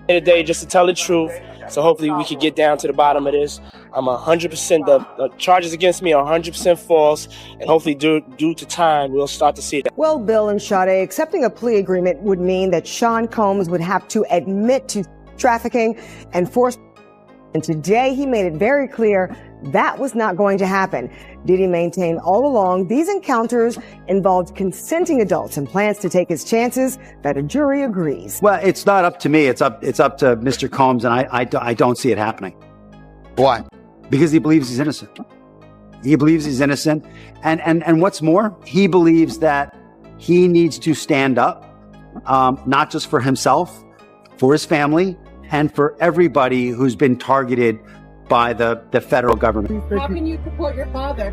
Today just to tell the truth, so hopefully we can get down to the bottom of this. I'm 100%, the charges against me are 100% false, and hopefully due to time, we'll start to see it. Well, Bill and Sade, accepting a plea agreement would mean that Sean Combs would have to admit to trafficking and force. And today he made it very clear that was not going to happen. Diddy maintained all along these encounters involved consenting adults and plans to take his chances that a jury agrees. Well, it's not up to me. It's up to Mr. Combs, and I don't see it happening. Why? Because he believes he's innocent. He believes he's innocent. And what's more, he believes that he needs to stand up, not just for himself, for his family, and for everybody who's been targeted by the federal government. How can you support your father?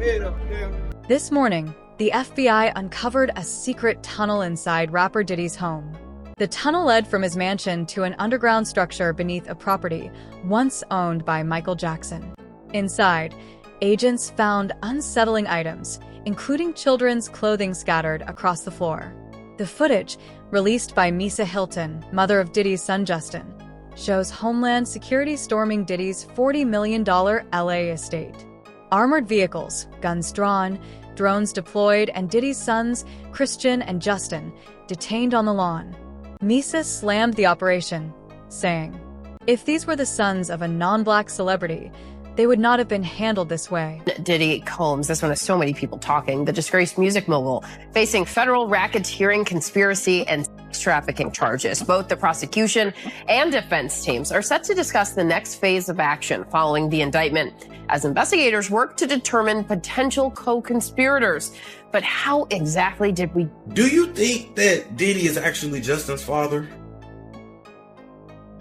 This morning, the FBI uncovered a secret tunnel inside rapper Diddy's home. The tunnel led from his mansion to an underground structure beneath a property once owned by Michael Jackson. Inside, agents found unsettling items, including children's clothing scattered across the floor. The footage, released by Misa Hilton, mother of Diddy's son Justin, shows Homeland Security storming Diddy's $40 million LA estate. Armored vehicles, guns drawn, drones deployed, and Diddy's sons, Christian and Justin, detained on the lawn. Misa slammed the operation, saying, "If these were the sons of a non-black celebrity, they would not have been handled this way." Diddy Combs, this one has so many people talking, the disgraced music mogul, facing federal racketeering, conspiracy, and sex trafficking charges. Both the prosecution and defense teams are set to discuss the next phase of action following the indictment as investigators work to determine potential co-conspirators. But how exactly did we... Do you think that Diddy is actually Justin's father?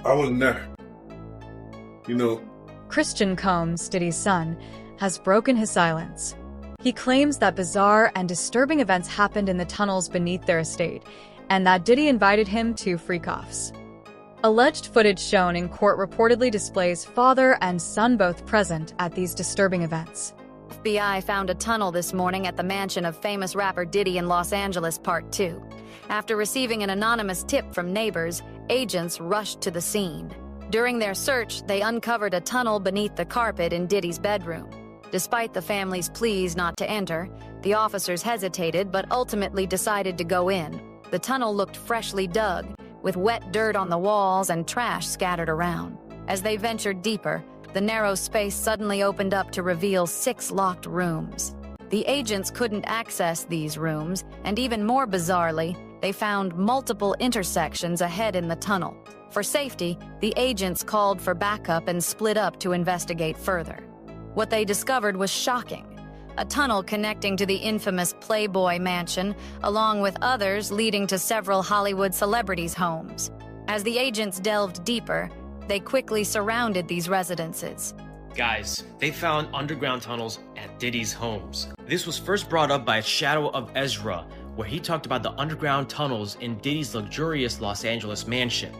I wasn't there. You know, Christian Combs, Diddy's son, has broken his silence. He claims that bizarre and disturbing events happened in the tunnels beneath their estate, and that Diddy invited him to freak-offs. Alleged footage shown in court reportedly displays father and son both present at these disturbing events. FBI found a tunnel this morning at the mansion of famous rapper Diddy in Los Angeles, Part 2. After receiving an anonymous tip from neighbors, agents rushed to the scene. During their search, they uncovered a tunnel beneath the carpet in Diddy's bedroom. Despite the family's pleas not to enter, the officers hesitated but ultimately decided to go in. The tunnel looked freshly dug, with wet dirt on the walls and trash scattered around. As they ventured deeper, the narrow space suddenly opened up to reveal 6 locked rooms. The agents couldn't access these rooms, and even more bizarrely, they found multiple intersections ahead in the tunnel. For safety, the agents called for backup and split up to investigate further. What they discovered was shocking. A tunnel connecting to the infamous Playboy Mansion, along with others leading to several Hollywood celebrities' homes. As the agents delved deeper, they quickly surrounded these residences. Guys, they found underground tunnels at Diddy's homes. This was first brought up by Shadow of Ezra, where he talked about the underground tunnels in Diddy's luxurious Los Angeles mansion.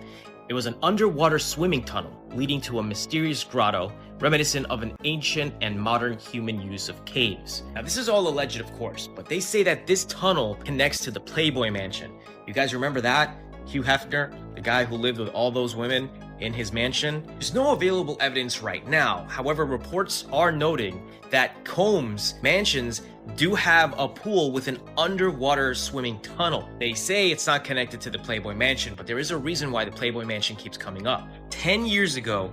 It was an underwater swimming tunnel leading to a mysterious grotto, reminiscent of an ancient and modern human use of caves. Now, this is all alleged, of course, but they say that this tunnel connects to the Playboy Mansion. You guys remember that? Hugh Hefner, the guy who lived with all those women in his mansion? There's no available evidence right now. However, reports are noting that Combs mansions do have a pool with an underwater swimming tunnel. They say it's not connected to the Playboy Mansion, but there is a reason why the Playboy Mansion keeps coming up. 10 years ago,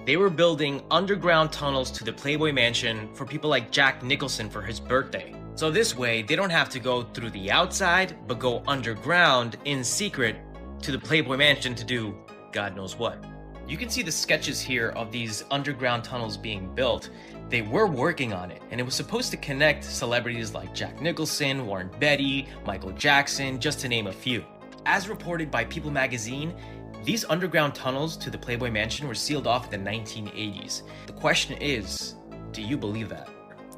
they were building underground tunnels to the Playboy Mansion for people like Jack Nicholson for his birthday. So this way, they don't have to go through the outside, but go underground in secret to the Playboy Mansion to do God knows what. You can see the sketches here of these underground tunnels being built. They were working on it, and it was supposed to connect celebrities like Jack Nicholson, Warren Beatty, Michael Jackson, just to name a few. As reported by People magazine, these underground tunnels to the Playboy Mansion were sealed off in the 1980s. The question is, do you believe that?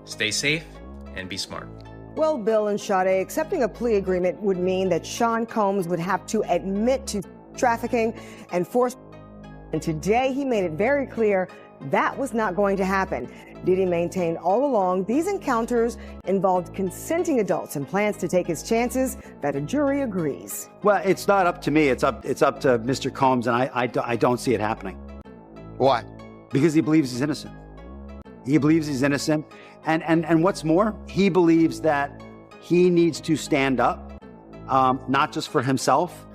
Stay safe and be smart. Well, Bill and Sade, accepting a plea agreement would mean that Sean Combs would have to admit to trafficking and force. And today he made it very clear that was not going to happen. Diddy maintained all along these encounters involved consenting adults and plans to take his chances that a jury agrees. Well, it's not up to me. It's up to Mr. Combs, and I don't see it happening. Why? Because he believes he's innocent. He believes he's innocent. And what's more, he believes that he needs to stand up, not just for himself,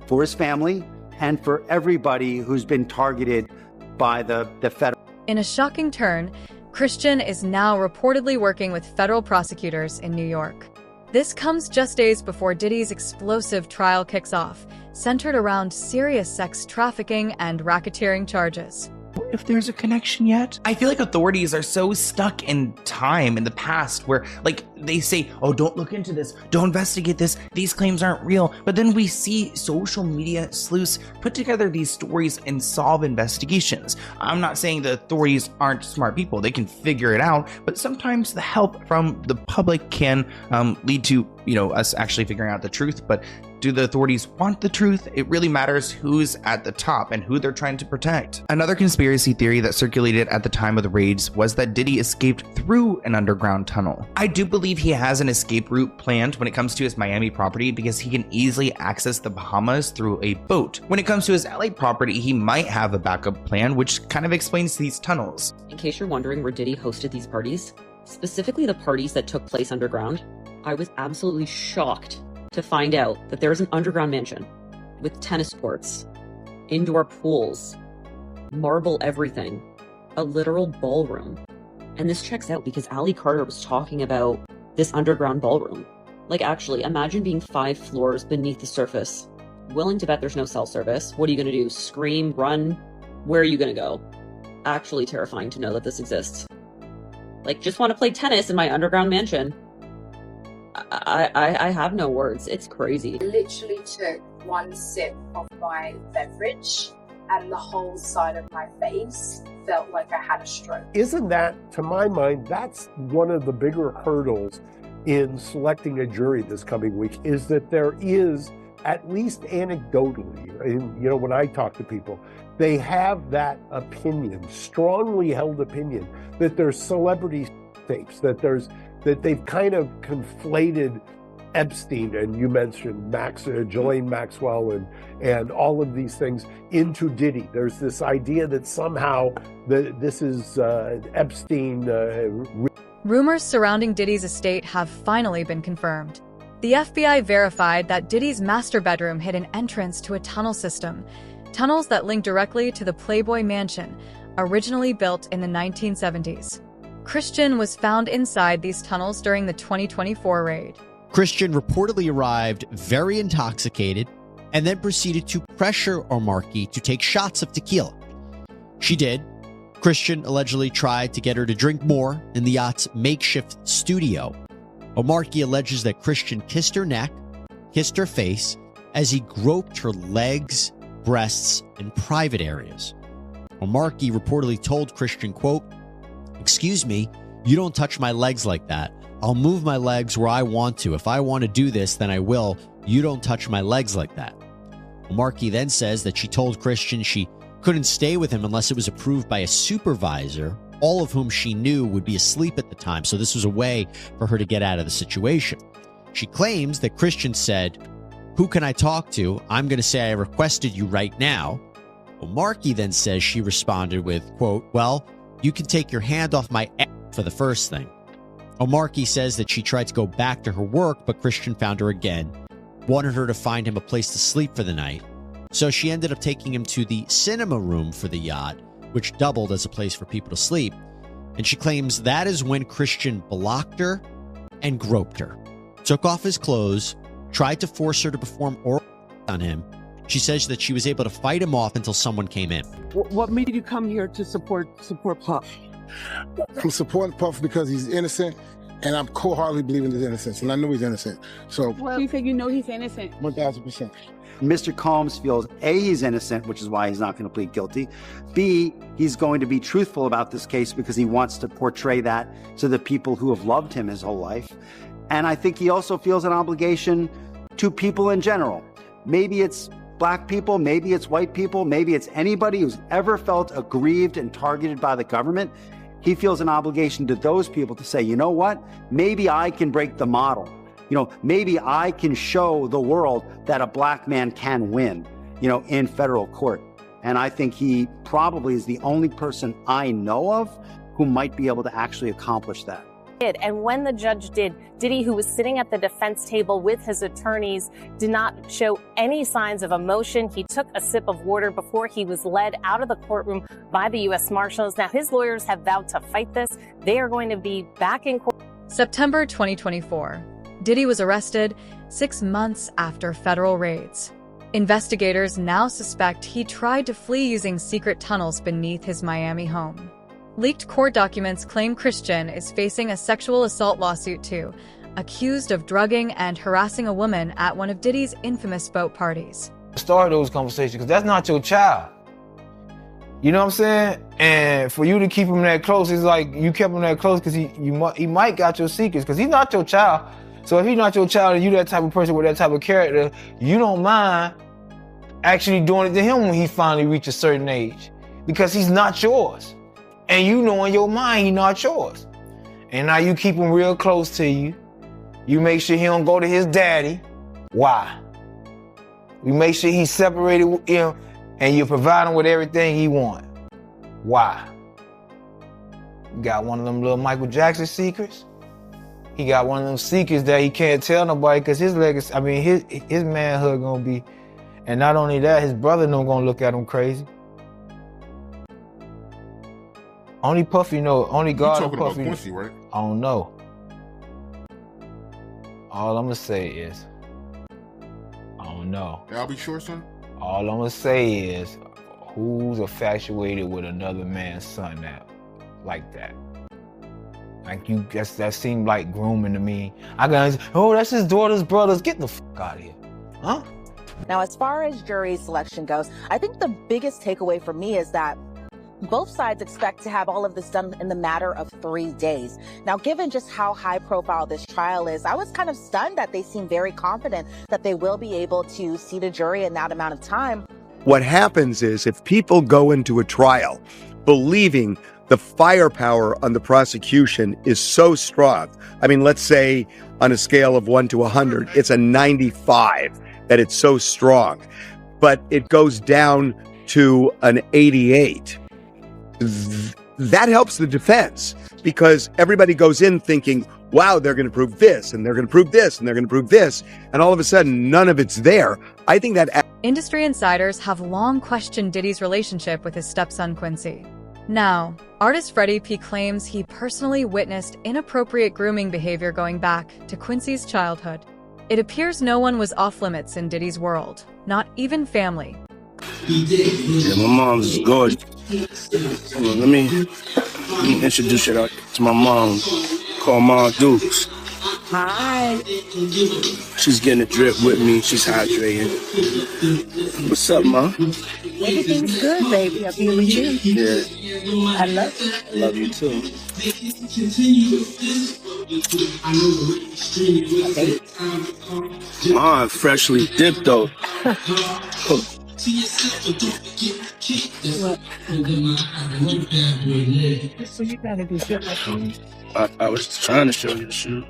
for his family, and for everybody who's been targeted by the federal. In a shocking turn, Christian is now reportedly working with federal prosecutors in New York. This comes just days before Diddy's explosive trial kicks off, centered around serious sex trafficking and racketeering charges. If there's a connection yet? I feel like authorities are so stuck in time in the past where, like, they say, oh, don't look into this, don't investigate this, these claims aren't real. But then we see social media sleuths put together these stories and solve investigations. I'm not saying the authorities aren't smart people, they can figure it out, but sometimes the help from the public can lead to, us actually figuring out the truth. But do the authorities want the truth? It really matters who's at the top and who they're trying to protect. Another conspiracy theory that circulated at the time of the raids was that Diddy escaped through an underground tunnel. I do believe he has an escape route planned when it comes to his Miami property because he can easily access the Bahamas through a boat. When it comes to his LA property, he might have a backup plan, which kind of explains these tunnels. In case you're wondering where Diddy hosted these parties, specifically the parties that took place underground, I was absolutely shocked to find out that there is an underground mansion with tennis courts, indoor pools, marble everything, a literal ballroom. And this checks out because Ali Carter was talking about this underground ballroom. Like, actually, imagine being 5 floors beneath the surface. Willing to bet there's no cell service. What are you going to do? Scream? Run? Where are you going to go? Actually terrifying to know that this exists. Like, just want to play tennis in my underground mansion. I have no words. It's crazy. I literally took one sip of my beverage and the whole side of my face felt like I had a stroke. Isn't that, to my mind, that's one of the bigger hurdles in selecting a jury this coming week, is that there is, at least anecdotally, and, when I talk to people, they have that opinion, strongly held opinion, that there's celebrity tapes, that they've kind of conflated Epstein, and you mentioned Ghislaine Maxwell and all of these things into Diddy. There's this idea that somehow this is Epstein. Rumors surrounding Diddy's estate have finally been confirmed. The FBI verified that Diddy's master bedroom hid an entrance to a tunnel system, tunnels that link directly to the Playboy Mansion, originally built in the 1970s. Christian was found inside these tunnels during the 2024 raid. Christian reportedly arrived very intoxicated and then proceeded to pressure Omarki to take shots of tequila. She did. Christian allegedly tried to get her to drink more in the yacht's makeshift studio. Omarki alleges that Christian kissed her neck, kissed her face, as he groped her legs, breasts, and private areas. Omarki reportedly told Christian, quote, "Excuse me, you don't touch my legs like that. I'll move my legs where I want to. If I want to do this, then I will. You don't touch my legs like that." Omarki then says that she told Christian she couldn't stay with him unless it was approved by a supervisor, all of whom she knew would be asleep at the time, so this was a way for her to get out of the situation. She claims that Christian said, "Who can I talk to? I'm going to say I requested you right now." Omarki then says she responded with, quote, "Well, you can take your hand off my ass for the first thing." Omarki says that she tried to go back to her work, but Christian found her again, wanted her to find him a place to sleep for the night. So she ended up taking him to the cinema room for the yacht, which doubled as a place for people to sleep. And she claims that is when Christian blocked her and groped her, took off his clothes, tried to force her to perform oral on him. She says that she was able to fight him off until someone came in. What made you come here to support Puff? I'm supporting Puff because he's innocent, and I'm wholeheartedly believing his innocence, and I know he's innocent. So, Well, you say you know he's innocent. 1,000%. Mr. Combs feels A, he's innocent, which is why he's not going to plead guilty. B, he's going to be truthful about this case because he wants to portray that to the people who have loved him his whole life. And I think he also feels an obligation to people in general. Maybe it's Black people, maybe it's white people, maybe it's anybody who's ever felt aggrieved and targeted by the government. he feels an obligation to those people to say, you know what, maybe I can break the model. Maybe I can show the world that a black man can win, in federal court. And I think he probably is the only person I know of who might be able to actually accomplish that. And when the judge did, Diddy, who was sitting at the defense table with his attorneys, did not show any signs of emotion. He took a sip of water before he was led out of the courtroom by the U.S. Marshals. Now, his lawyers have vowed to fight this. They are going to be back in court. September 2024. Diddy was arrested 6 months after federal raids. Investigators now suspect he tried to flee using secret tunnels beneath his Miami home. Leaked court documents claim Christian is facing a sexual assault lawsuit too, accused of drugging and harassing a woman at one of Diddy's infamous boat parties. Start those conversations because that's not your child. You know what I'm saying? And for you to keep him that close, it's like you kept him that close because he might got your secrets because he's not your child. So if he's not your child and you that type of person with that type of character, you don't mind actually doing it to him when he finally reaches a certain age because he's not yours. And you know in your mind he's not yours. And now you keep him real close to you. You make sure he don't go to his daddy. Why? You make sure he's separated with him and you provide him with everything he wants. Why? You got one of them little Michael Jackson secrets? He got one of them secrets that he can't tell nobody because his legacy, his manhood gonna be, and not only that, his brother no gonna look at him crazy. Only Puffy know, only God and Puffy. You're talking about Quincy, right? I don't know. All I'm gonna say is, I don't know. I'll be sure, son. All I'm gonna say is, who's infatuated with another man's son now, like that? Like that seemed like grooming to me. That's his daughter's brothers. Get the fuck out of here, huh? Now, as far as jury selection goes, I think the biggest takeaway for me is that both sides expect to have all of this done in the matter of 3 days. Now, given just how high profile this trial is, I was kind of stunned that they seem very confident that they will be able to seat a jury in that amount of time. What happens is if people go into a trial believing the firepower on the prosecution is so strong, let's say on a scale of 1 to 100, it's a 95 that it's so strong, but it goes down to an 88. That helps the defense because everybody goes in thinking, wow, they're going to prove this and they're going to prove this and they're going to prove this. And all of a sudden, none of it's there. I think that industry insiders have long questioned Diddy's relationship with his stepson, Quincy. Now, artist Freddie P. claims he personally witnessed inappropriate grooming behavior going back to Quincy's childhood. It appears no one was off limits in Diddy's world, not even family. Yeah, my mom's gorgeous. Hold on, let me introduce you to my mom, called Ma Dukes. Hi. She's getting a drip with me. She's hydrating. What's up, Ma? Everything's good, baby. I'll be with you. Yeah. I love you. I love you too. Ma, freshly dipped though. So you gotta do shit like that. I was trying to show you the shoe.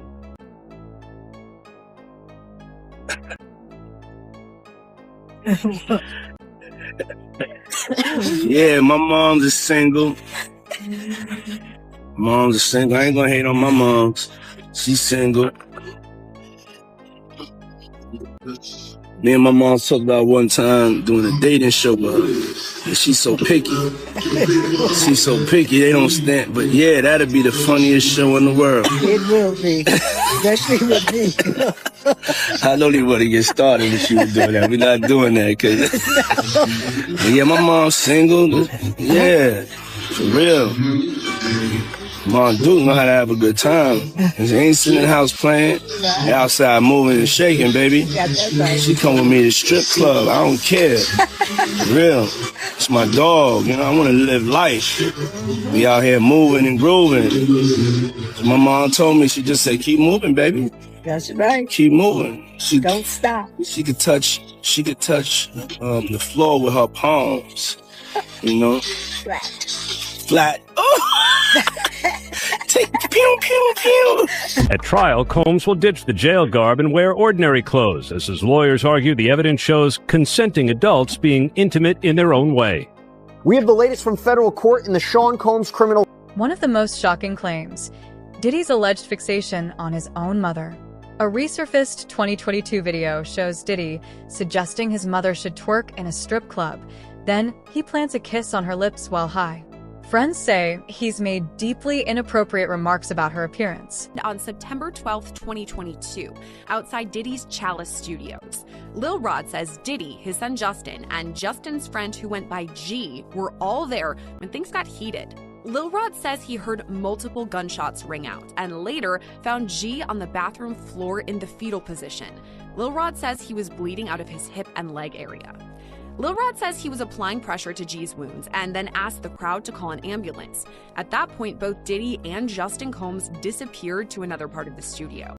Yeah, my mom's is single. Mom's is single. I ain't gonna hate on my mom's. She's single. Me and my mom talked about one time doing a dating show with her. And she's so picky. She's so picky, they don't stand. But yeah, that'd be the funniest show in the world. It will be. Especially with me. I don't even want to get started if she was doing that. We're not doing that. Cause yeah, my mom's single. Yeah, for real. Mom Duke know how to have a good time. She ain't sitting in the house playing. They outside moving and shaking, baby. She come with me to strip club. I don't care. For real. It's my dog. You know, I want to live life. Be out here moving and grooving. So my mom told me, she just said, keep moving, baby. That's right. Keep moving. Don't stop. She could touch the floor with her palms. You know? Right. flat. Take pew, pew, pew. At trial, Combs will ditch the jail garb and wear ordinary clothes, as his lawyers argue the evidence shows consenting adults being intimate in their own way. We have the latest from federal court in the Sean Combs criminal. One of the most shocking claims, Diddy's alleged fixation on his own mother. A resurfaced 2022 video shows Diddy suggesting his mother should twerk in a strip club. Then he plants a kiss on her lips while high. Friends say he's made deeply inappropriate remarks about her appearance. On September 12th, 2022, outside Diddy's Chalice Studios, Lil Rod says Diddy, his son Justin, and Justin's friend who went by G were all there when things got heated. Lil Rod says he heard multiple gunshots ring out and later found G on the bathroom floor in the fetal position. Lil Rod says he was bleeding out of his hip and leg area. Lil Rod says he was applying pressure to G's wounds and then asked the crowd to call an ambulance. At that point, both Diddy and Justin Combs disappeared to another part of the studio.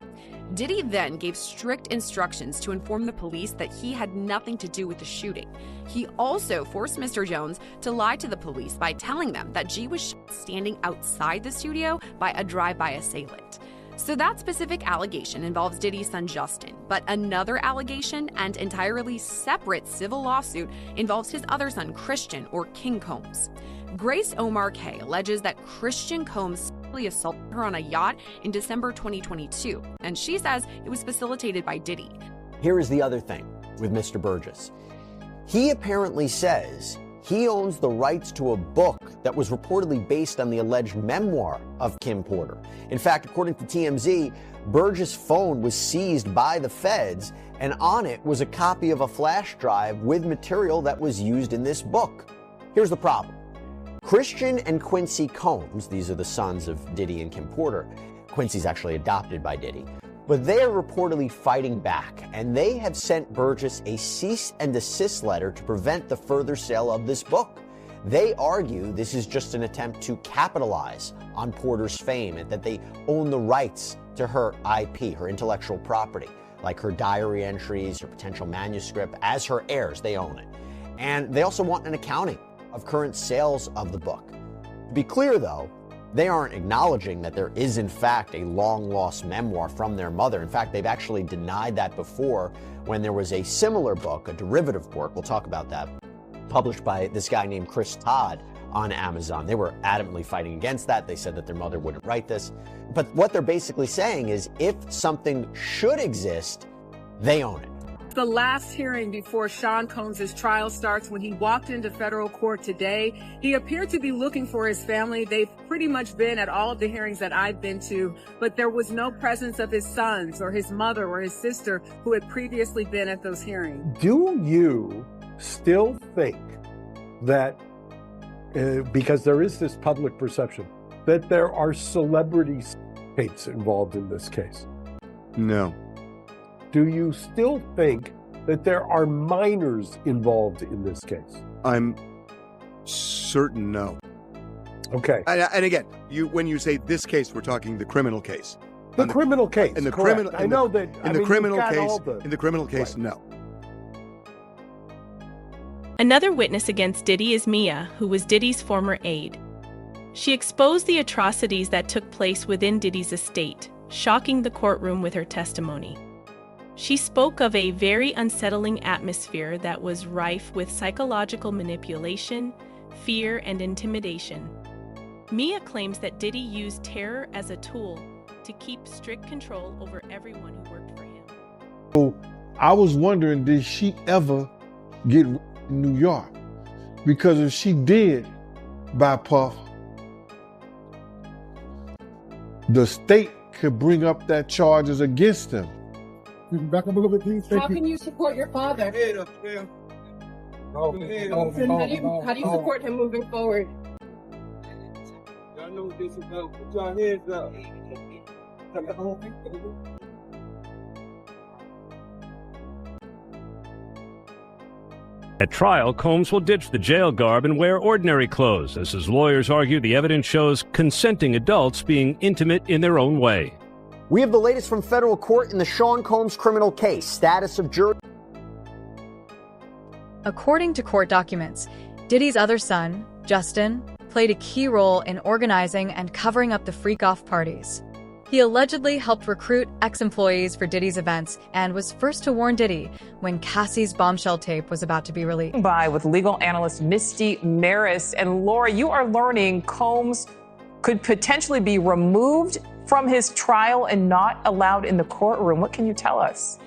Diddy then gave strict instructions to inform the police that he had nothing to do with the shooting. He also forced Mr. Jones to lie to the police by telling them that G was standing outside the studio by a drive-by assailant. So that specific allegation involves Diddy's son Justin, but another allegation and entirely separate civil lawsuit involves his other son Christian, or King Combs. Grace Omar K alleges that Christian Combs sexually assaulted her on a yacht in December 2022, and she says it was facilitated by Diddy. Here is the other thing with Mr. Burgess. He apparently says he owns the rights to a book that was reportedly based on the alleged memoir of Kim Porter. In fact, according to TMZ, Burgess' phone was seized by the feds, and on it was a copy of a flash drive with material that was used in this book. Here's the problem. Christian and Quincy Combs, these are the sons of Diddy and Kim Porter. Quincy's actually adopted by Diddy. But they are reportedly fighting back, and they have sent Burgess a cease and desist letter to prevent the further sale of this book. They argue this is just an attempt to capitalize on Porter's fame and that they own the rights to her IP, her intellectual property, like her diary entries, her potential manuscript. As her heirs, they own it. And they also want an accounting of current sales of the book. To be clear, though, they aren't acknowledging that there is, in fact, a long-lost memoir from their mother. In fact, they've actually denied that before when there was a similar book, a derivative work, we'll talk about that, published by this guy named Chris Todd on Amazon. They were adamantly fighting against that. They said that their mother wouldn't write this. But what they're basically saying is if something should exist, they own it. The last hearing before Sean Combs' trial starts, when he walked into federal court today, he appeared to be looking for his family. They've pretty much been at all of the hearings that I've been to, but there was no presence of his sons or his mother or his sister who had previously been at those hearings. Do you still think that, because there is this public perception, that there are celebrity states involved in this case? No. Do you still think that there are minors involved in this case? I'm certain no. Okay. And again, when you say this case, we're talking the criminal case. The criminal case. In the correct. criminal, I know that. In the criminal case, in the criminal case, Right. no. Another witness against Diddy is Mia, who was Diddy's former aide. She exposed the atrocities that took place within Diddy's estate, shocking the courtroom with her testimony. She spoke of a very unsettling atmosphere that was rife with psychological manipulation, fear, and intimidation. Mia claims that Diddy used terror as a tool to keep strict control over everyone who worked for him. So I was wondering, did she ever get in New York? Because if she did by Puff, the state could bring up that charges against him. Back up a little bit, please. How can you support your father? How do you support him moving forward? Y'all know what this is about. Put your hands up. At trial, Combs will ditch the jail garb and wear ordinary clothes, as his lawyers argue the evidence shows consenting adults being intimate in their own way. We have the latest from federal court in the Sean Combs criminal case. Status of jury. According to court documents, Diddy's other son, Justin, played a key role in organizing and covering up the freak-off parties. He allegedly helped recruit ex-employees for Diddy's events and was first to warn Diddy when Cassie's Bombshell tape was about to be released. With legal analyst Misty Maris. And Laura, you are learning Combs could potentially be removed from his trial and not allowed in the courtroom. What can you tell us?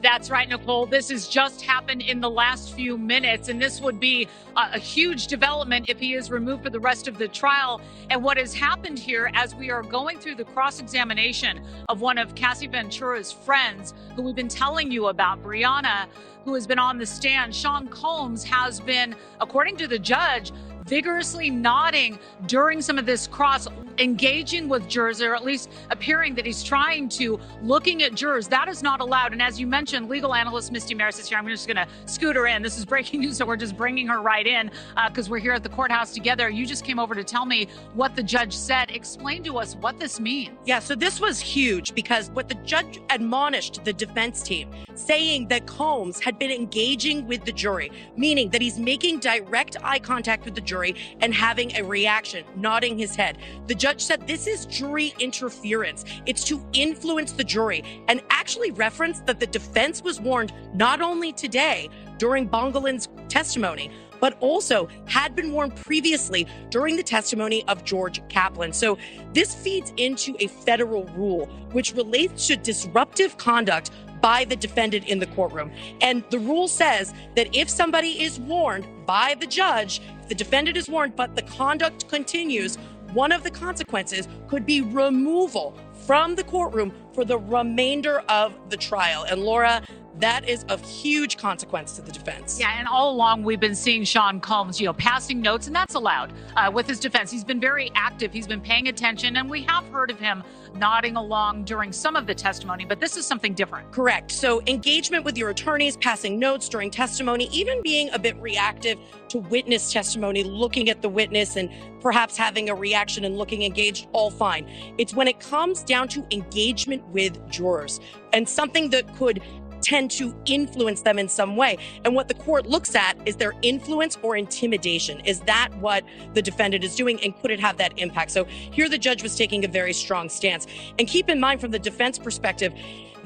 That's right, Nicole. This has just happened in the last few minutes, and this would be a huge development if he is removed for the rest of the trial. And what has happened here, as we are going through the cross-examination of one of Cassie Ventura's friends, who we've been telling you about, Brianna, who has been on the stand, Sean Combs has been, according to the judge, vigorously nodding during some of this cross, engaging with jurors, or at least appearing that he's trying to, looking at jurors. That is not allowed. And as you mentioned, legal analyst Misty Maris is here. I'm just going to scoot her in. This is breaking news, so we're just bringing her right in because we're here at the courthouse together. You just came over to tell me what the judge said. Explain to us what this means. Yeah, so this was huge because what the judge admonished the defense team, saying that Combs had been engaging with the jury, meaning that he's making direct eye contact with the jury and having a reaction, nodding his head. The judge said this is jury interference. It's to influence the jury, and actually referenced that the defense was warned not only today during Bongolin's testimony, but also had been warned previously during the testimony of George Kaplan. So this feeds into a federal rule which relates to disruptive conduct by the defendant in the courtroom. And the rule says that if somebody is warned by the judge, if the defendant is warned, but the conduct continues, one of the consequences could be removal from the courtroom for the remainder of the trial. And Laura, that is of huge consequence to the defense. Yeah, and all along we've been seeing Sean Combs, passing notes, and that's allowed with his defense. He's been very active. He's been paying attention, and we have heard of him nodding along during some of the testimony, but this is something different. Correct. So engagement with your attorneys, passing notes during testimony, even being a bit reactive to witness testimony, looking at the witness and perhaps having a reaction and looking engaged, all fine. It's when it comes down to engagement with jurors and something that could tend to influence them in some way. And what the court looks at is their influence or intimidation. Is that what the defendant is doing, and could it have that impact? So here the judge was taking a very strong stance. And keep in mind, from the defense perspective,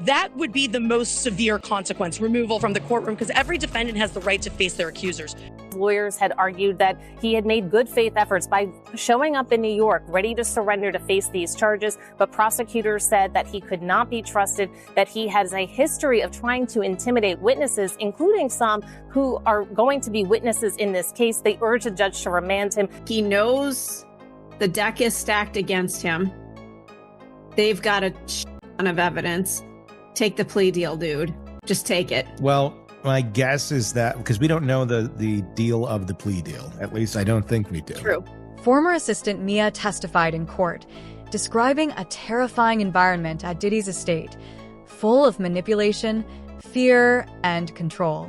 that would be the most severe consequence, removal from the courtroom, because every defendant has the right to face their accusers. Lawyers had argued that he had made good faith efforts by showing up in New York, ready to surrender to face these charges. But prosecutors said that he could not be trusted, that he has a history of trying to intimidate witnesses, including some who are going to be witnesses in this case. They urge the judge to remand him. He knows the deck is stacked against him. They've got a ton of evidence. Take the plea deal, dude. Just take it. Well, my guess is that, because we don't know the deal of the plea deal. At least I don't think we do. True. Former assistant Mia testified in court, describing a terrifying environment at Diddy's estate, full of manipulation, fear, and control.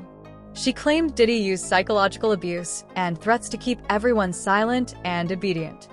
She claimed Diddy used psychological abuse and threats to keep everyone silent and obedient.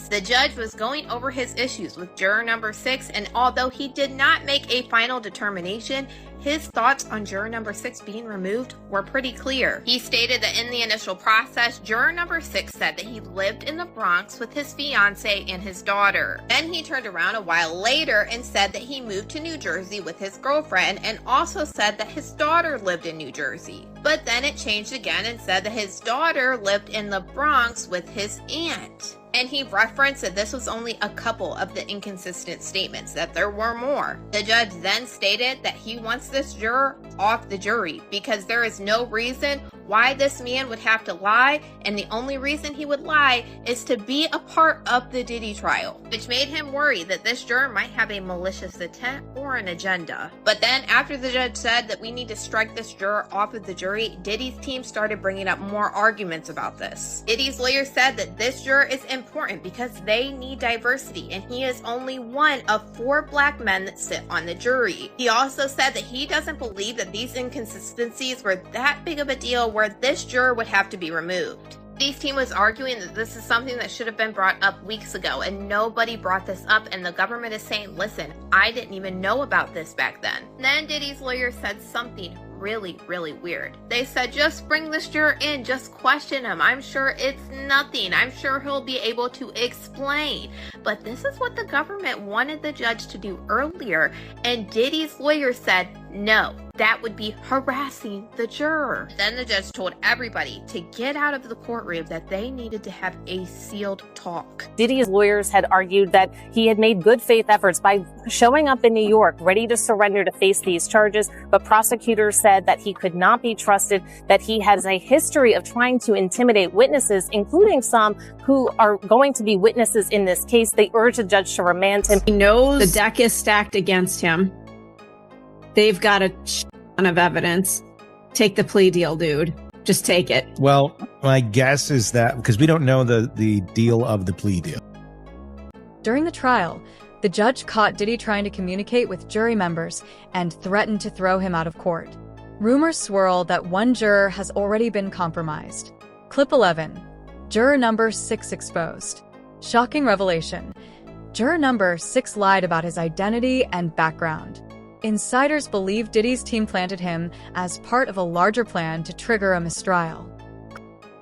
The judge was going over his issues with juror number 6, and although he did not make a final determination, his thoughts on juror number 6 being removed were pretty clear. He stated that in the initial process, juror number 6 said that he lived in the Bronx with his fiance and his daughter. Then he turned around a while later and said that he moved to New Jersey with his girlfriend, and also said that his daughter lived in New Jersey. But then it changed again and said that his daughter lived in the Bronx with his aunt. And he referenced that this was only a couple of the inconsistent statements, that there were more. The judge then stated that he wants this juror off the jury because there is no reason why this man would have to lie, and the only reason he would lie is to be a part of the Diddy trial, which made him worry that this juror might have a malicious intent or an agenda. But then after the judge said that we need to strike this juror off of the jury, Diddy's team started bringing up more arguments about this. Diddy's lawyer said that this juror is important because they need diversity, and he is only one of 4 black men that sit on the jury. He also said that he doesn't believe that these inconsistencies were that big of a deal where this juror would have to be removed. Diddy's team was arguing that this is something that should have been brought up weeks ago, and nobody brought this up, and the government is saying, listen, I didn't even know about this back then. Then Diddy's lawyer said something really, really weird. They said, just bring this juror in, just question him. I'm sure it's nothing. I'm sure he'll be able to explain. But this is what the government wanted the judge to do earlier, and Diddy's lawyer said, no, that would be harassing the juror. Then the judge told everybody to get out of the courtroom, that they needed to have a sealed talk. Diddy's lawyers had argued that he had made good faith efforts by showing up in New York, ready to surrender to face these charges, but prosecutors said that he could not be trusted, that he has a history of trying to intimidate witnesses, including some who are going to be witnesses in this case. They urged the judge to remand him. He knows the deck is stacked against him. They've got a ton of evidence. Take the plea deal, dude. Just take it. Well, my guess is that because we don't know the deal of the plea deal. During the trial, the judge caught Diddy trying to communicate with jury members and threatened to throw him out of court. Rumors swirl that one juror has already been compromised. Clip 11. Juror number 6 exposed. Shocking revelation. Juror number 6 lied about his identity and background. Insiders believe Diddy's team planted him as part of a larger plan to trigger a mistrial.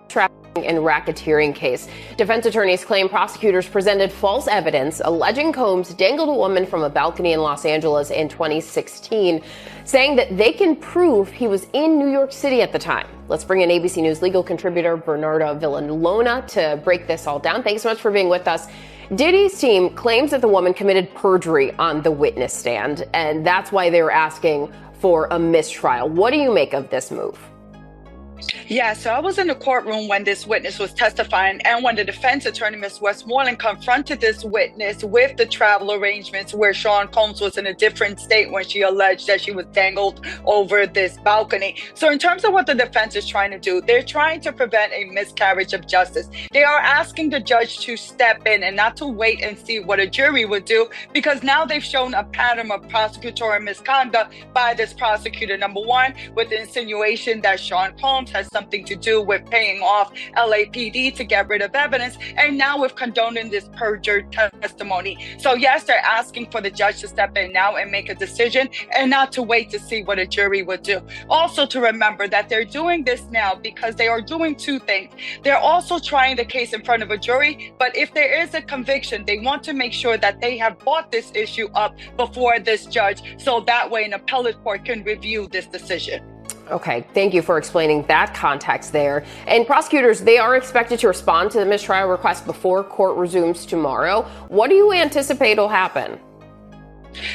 Trafficking and racketeering case. Defense attorneys claim prosecutors presented false evidence alleging Combs dangled a woman from a balcony in Los Angeles in 2016, saying that they can prove he was in New York City at the time. Let's bring in ABC News legal contributor Bernarda Villalona to break this all down. Thanks so much for being with us. Diddy's team claims that the woman committed perjury on the witness stand, and that's why they were asking for a mistrial. What do you make of this move? Yeah, so I was in the courtroom when this witness was testifying and when the defense attorney, Ms. Westmoreland, confronted this witness with the travel arrangements where Sean Combs was in a different state when she alleged that she was dangled over this balcony. So in terms of what the defense is trying to do, they're trying to prevent a miscarriage of justice. They are asking the judge to step in and not to wait and see what a jury would do, because now they've shown a pattern of prosecutorial misconduct by this prosecutor. Number one, with the insinuation that Sean Combs has something to do with paying off LAPD to get rid of evidence, and now with condoning this perjured testimony. So yes, they're asking for the judge to step in now and make a decision and not to wait to see what a jury would do. Also to remember that they're doing this now because they are doing two things. They're also trying the case in front of a jury, but if there is a conviction, they want to make sure that they have brought this issue up before this judge, so that way an appellate court can review this decision. Okay, thank you for explaining that context there. And prosecutors, they are expected to respond to the mistrial request before court resumes tomorrow. What do you anticipate will happen?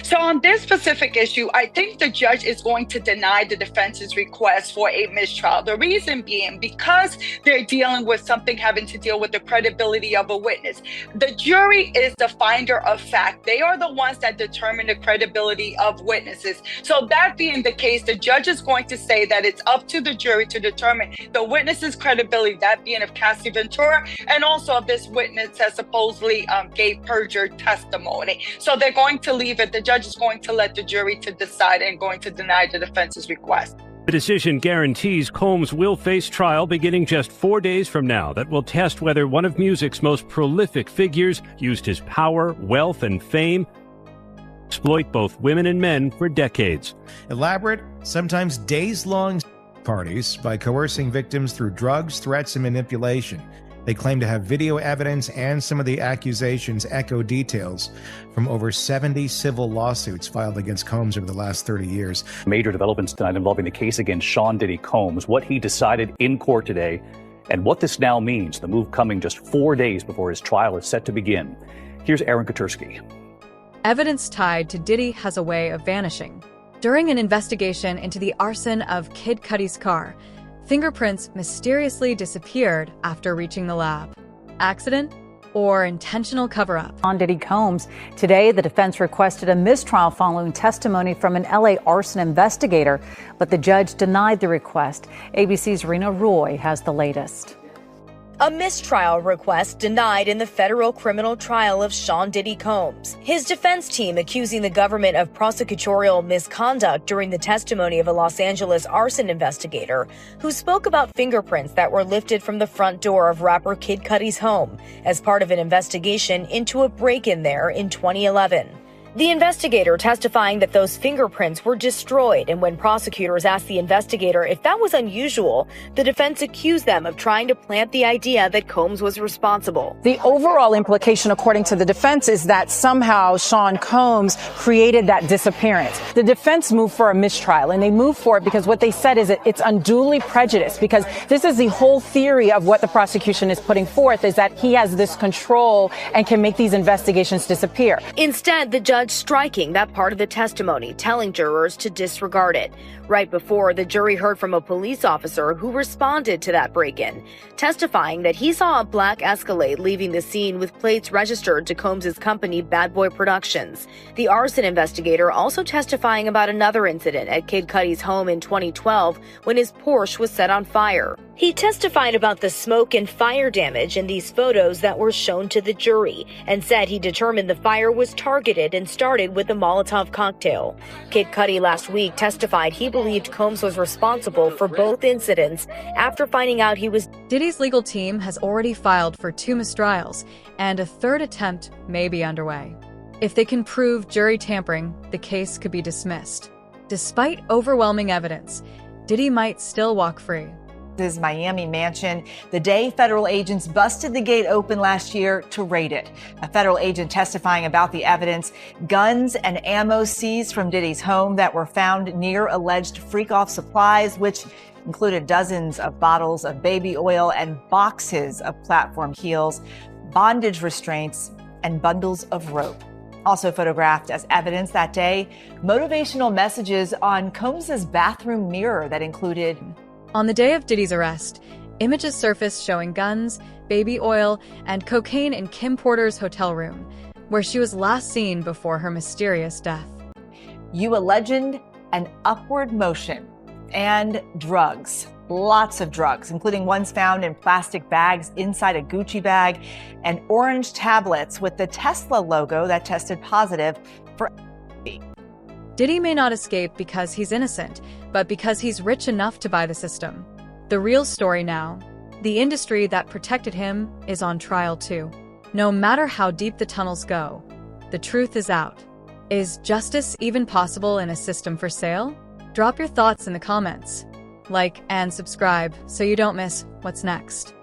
So on this specific issue, I think the judge is going to deny the defense's request for a mistrial. The reason being because they're dealing with something having to deal with the credibility of a witness. The jury is the finder of fact. They are the ones that determine the credibility of witnesses. So that being the case, the judge is going to say that it's up to the jury to determine the witness's credibility, that being of Cassie Ventura, and also of this witness that supposedly gave perjured testimony. So they're going to leave it. The judge is going to let the jury to decide and going to deny the defense's request. The decision guarantees Combs will face trial beginning just 4 days from now that will test whether one of music's most prolific figures used his power, wealth, and fame to exploit both women and men for decades. Elaborate, sometimes days-long parties by coercing victims through drugs, threats, and manipulation. They claim to have video evidence, and some of the accusations echo details from over 70 civil lawsuits filed against Combs over the last 30 years. Major developments tonight involving the case against Sean Diddy Combs, what he decided in court today, and what this now means, the move coming just 4 days before his trial is set to begin. Here's Aaron Katursky. Evidence tied to Diddy has a way of vanishing. During an investigation into the arson of Kid Cudi's car, fingerprints mysteriously disappeared after reaching the lab. Accident or intentional cover-up? On Diddy Combs, today the defense requested a mistrial following testimony from an LA arson investigator, but the judge denied the request. ABC's Rena Roy has the latest. A mistrial request denied in the federal criminal trial of Sean Diddy Combs. His defense team accusing the government of prosecutorial misconduct during the testimony of a Los Angeles arson investigator who spoke about fingerprints that were lifted from the front door of rapper Kid Cudi's home as part of an investigation into a break-in there in 2011. The investigator testifying that those fingerprints were destroyed, and when prosecutors asked the investigator if that was unusual, the defense accused them of trying to plant the idea that Combs was responsible. The overall implication, according to the defense, is that somehow Sean Combs created that disappearance. The defense moved for a mistrial, and they moved for it because what they said is it's unduly prejudiced, because this is the whole theory of what the prosecution is putting forth, is that he has this control and can make these investigations disappear. Instead, the judge striking that part of the testimony, telling jurors to disregard it. Right before, the jury heard from a police officer who responded to that break-in, testifying that he saw a black Escalade leaving the scene with plates registered to Combs' company Bad Boy Productions. The arson investigator also testifying about another incident at Kid Cudi's home in 2012 when his Porsche was set on fire. He testified about the smoke and fire damage in these photos that were shown to the jury, and said he determined the fire was targeted and started with a Molotov cocktail. Kid Cudi last week testified he believed Combs was responsible for both incidents after finding out he was. Diddy's legal team has already filed for 2 mistrials, and a third attempt may be underway. If they can prove jury tampering, the case could be dismissed. Despite overwhelming evidence, Diddy might still walk free. His Miami mansion the day federal agents busted the gate open last year to raid it. A federal agent testifying about the evidence, guns and ammo seized from Diddy's home that were found near alleged freak-off supplies, which included dozens of bottles of baby oil and boxes of platform heels, bondage restraints, and bundles of rope. Also photographed as evidence that day, motivational messages on Combs' bathroom mirror that included. On the day of Diddy's arrest, images surfaced showing guns, baby oil, and cocaine in Kim Porter's hotel room, where she was last seen before her mysterious death. You a legend, an upward motion, and drugs. Lots of drugs, including ones found in plastic bags inside a Gucci bag, and orange tablets with the Tesla logo that tested positive for. Diddy may not escape because he's innocent, but because he's rich enough to buy the system. The real story now, the industry that protected him is on trial too. No matter how deep the tunnels go, the truth is out. Is justice even possible in a system for sale? Drop your thoughts in the comments. Like and subscribe so you don't miss what's next.